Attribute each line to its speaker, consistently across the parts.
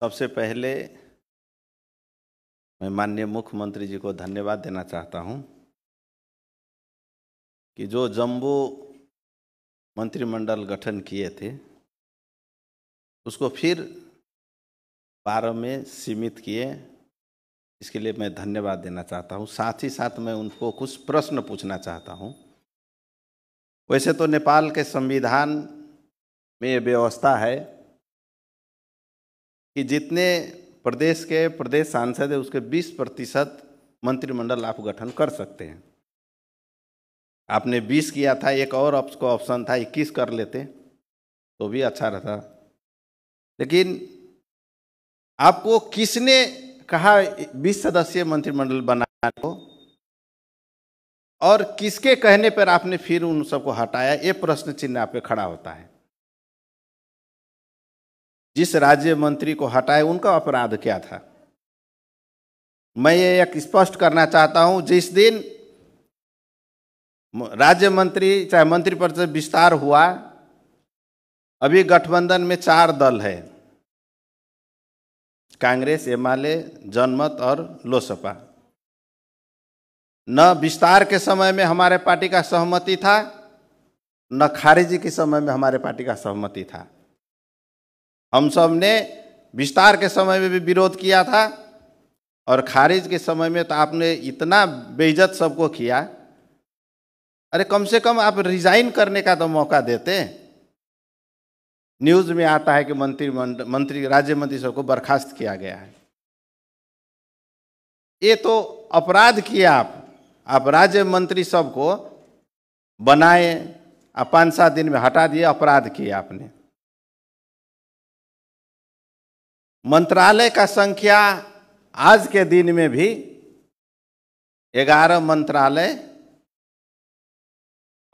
Speaker 1: सबसे पहले मैं माननीय मुख्यमंत्री जी को धन्यवाद देना चाहता हूं कि जो जम्बो मंत्रिमंडल गठन किए थे उसको फिर 12 में सीमित किए। इसके लिए मैं धन्यवाद देना चाहता हूं। साथ ही साथ मैं उनको कुछ प्रश्न पूछना चाहता हूं। वैसे तो नेपाल के संविधान में ये व्यवस्था है कि जितने प्रदेश के प्रदेश सांसद है उसके 20% मंत्रिमंडल आप गठन कर सकते हैं। आपने 20 किया था, एक और आपको ऑप्शन था 21 कर लेते तो भी अच्छा रहता। लेकिन आपको किसने कहा 20 सदस्यीय मंत्रिमंडल बनाने को और किसके कहने पर आपने फिर उन सबको हटाया? ये प्रश्न चिन्ह आप पे खड़ा होता है। जिस राज्य मंत्री को हटाए उनका अपराध क्या था? मैं ये एक स्पष्ट करना चाहता हूं। जिस दिन राज्य मंत्री चाहे मंत्रिपरिषद विस्तार हुआ, अभी गठबंधन में 4 दल है, कांग्रेस, एमाले, जनमत और लोसपा। न विस्तार के समय में हमारे पार्टी का सहमति था, न खारिजी के समय में हमारे पार्टी का सहमति था। हम सब ने विस्तार के समय में भी विरोध किया था और खारिज के समय में तो आपने इतना बेइज्जत सबको किया। अरे कम से कम आप रिजाइन करने का तो मौका देते। न्यूज में आता है कि मंत्री राज्य मंत्री सबको बर्खास्त किया गया है। ये तो अपराध किया आप राज्य मंत्री सबको बनाए, आप 5-7 दिन में हटा दिए, अपराध किया आपने। मंत्रालय का संख्या आज के दिन में भी 11 मंत्रालय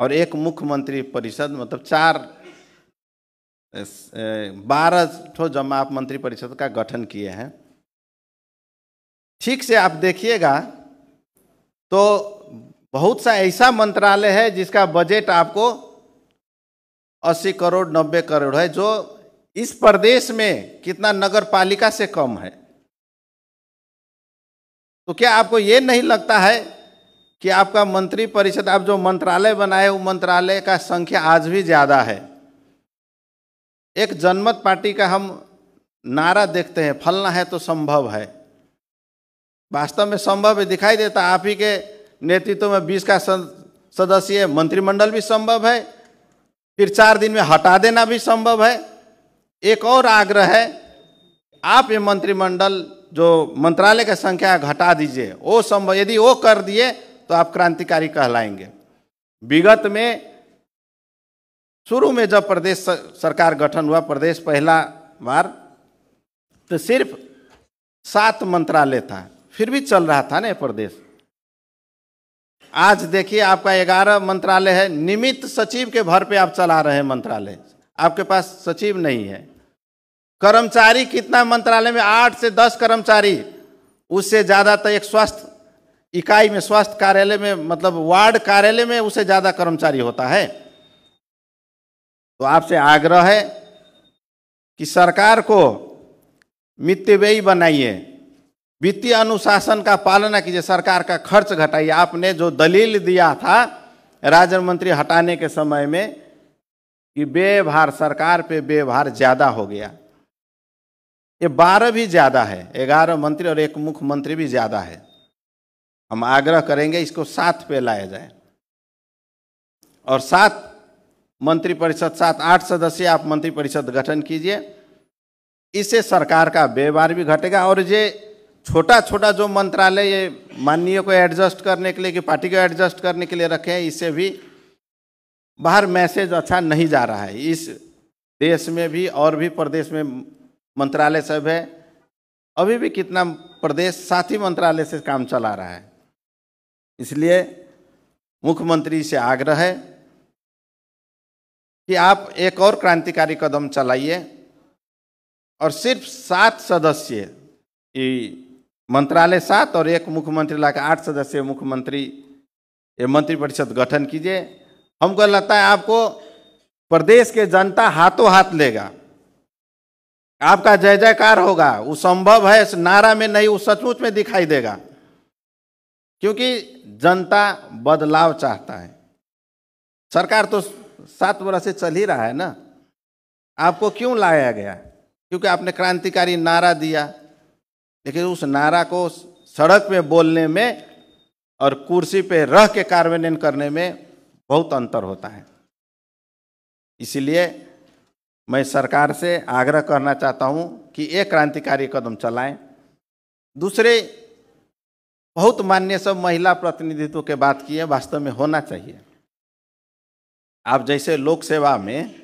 Speaker 1: और एक मुख्यमंत्री परिषद, मतलब 12 ठो जमा आप मंत्री परिषद का गठन किए हैं। ठीक से आप देखिएगा तो बहुत सा ऐसा मंत्रालय है जिसका बजट आपको 80 करोड़ 90 करोड़ है, जो इस प्रदेश में कितना नगर पालिका से कम है। तो क्या आपको ये नहीं लगता है कि आपका मंत्री परिषद, आप जो मंत्रालय बनाए वो मंत्रालय का संख्या आज भी ज्यादा है? एक जनमत पार्टी का हम नारा देखते हैं, फलना है तो संभव है। वास्तव में संभव है, दिखाई देता। आप ही के नेतृत्व में 20 का सदस्यीय मंत्रिमंडल भी संभव है, फिर 4 दिन में हटा देना भी संभव है। एक और आग्रह है, आप ये मंत्रिमंडल जो मंत्रालय की संख्या घटा दीजिए, वो संभव। यदि वो कर दिए तो आप क्रांतिकारी कहलाएंगे। विगत में शुरू में जब प्रदेश सरकार गठन हुआ, प्रदेश पहला बार, तो सिर्फ 7 मंत्रालय था, फिर भी चल रहा था ना प्रदेश। आज देखिए आपका 11 मंत्रालय है। निमित्त सचिव के भर पे आप चला रहे हैं मंत्रालय, आपके पास सचिव नहीं है। कर्मचारी कितना मंत्रालय में? 8 से 10 कर्मचारी, उससे ज्यादा तो एक स्वास्थ्य इकाई में, स्वास्थ्य कार्यालय में, मतलब वार्ड कार्यालय में उससे ज्यादा कर्मचारी होता है। तो आपसे आग्रह है कि सरकार को मितव्ययी बनाइए, वित्तीय अनुशासन का पालना कीजिए, सरकार का खर्च घटाइए। आपने जो दलील दिया था राज्य मंत्री हटाने के समय में कि व्ययभार, सरकार पे व्ययभार ज्यादा हो गया, ये 12 भी ज्यादा है, 11 मंत्री और एक मुख्यमंत्री भी ज्यादा है। हम आग्रह करेंगे इसको 7 पे लाया जाए और 7 मंत्री परिषद, 7-8 सदस्य आप मंत्री परिषद गठन कीजिए। इससे सरकार का व्यवहार भी घटेगा और ये छोटा छोटा जो मंत्रालय ये माननीय को एडजस्ट करने के लिए कि पार्टी को एडजस्ट करने के लिए रखे हैं, इससे भी बाहर मैसेज अच्छा नहीं जा रहा है। इस देश में भी और भी प्रदेश में मंत्रालय सब है, अभी भी कितना प्रदेश साथी मंत्रालय से काम चला रहा है। इसलिए मुख्यमंत्री से आग्रह है कि आप एक और क्रांतिकारी कदम चलाइए और सिर्फ 7 सदस्य मंत्रालय 7 और एक मुख्यमंत्री लाकर 8 सदस्य मुख्यमंत्री ये मंत्रिपरिषद गठन कीजिए। हमको लगता है आपको प्रदेश के जनता हाथों हाथ लेगा। आपका जय जयकार होगा। वो संभव है, इस नारा में नहीं, वो सचमुच में दिखाई देगा, क्योंकि जनता बदलाव चाहता है। सरकार तो 7 वर्ष से चल ही रहा है ना, आपको क्यों लाया गया? क्योंकि आपने क्रांतिकारी नारा दिया, लेकिन उस नारा को सड़क में बोलने में और कुर्सी पे रह के कार्यान्वयन करने में बहुत अंतर होता है। इसलिए मैं सरकार से आग्रह करना चाहता हूं कि एक क्रांतिकारी कदम चलाएं। दूसरे, बहुत माननीय सब महिला प्रतिनिधित्व के बात की है, वास्तव में होना चाहिए। आप जैसे लोक सेवा में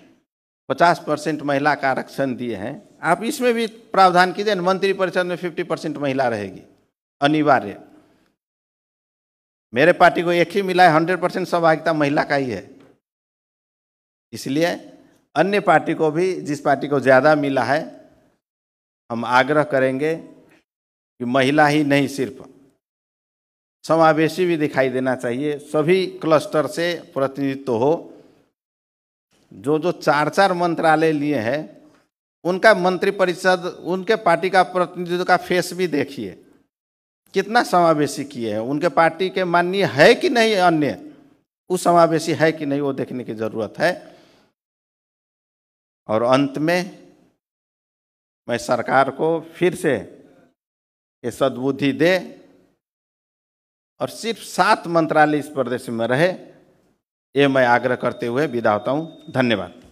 Speaker 1: 50% महिला का आरक्षण दिए हैं, आप इसमें भी प्रावधान कीजिए। मंत्री परिषद में 50% महिला रहेगी, अनिवार्य। मेरे पार्टी को एक ही मिला है, 100% सहभागिता महिला का ही है। इसलिए अन्य पार्टी को भी, जिस पार्टी को ज़्यादा मिला है, हम आग्रह करेंगे कि महिला ही नहीं, सिर्फ समावेशी भी दिखाई देना चाहिए। सभी क्लस्टर से प्रतिनिधित्व हो। जो 4 मंत्रालय लिए हैं, उनका मंत्री परिषद, उनके पार्टी का प्रतिनिधित्व का फेस भी देखिए, कितना समावेशी किए हैं। उनके पार्टी के माननीय है कि नहीं, अन्य उस समावेशी है कि नहीं, वो देखने की जरूरत है। और अंत में मैं सरकार को फिर से ये सद्बुद्धि दे और सिर्फ 7 मंत्रालय इस प्रदेश में रहे, ये मैं आग्रह करते हुए विदा होता हूँ। धन्यवाद।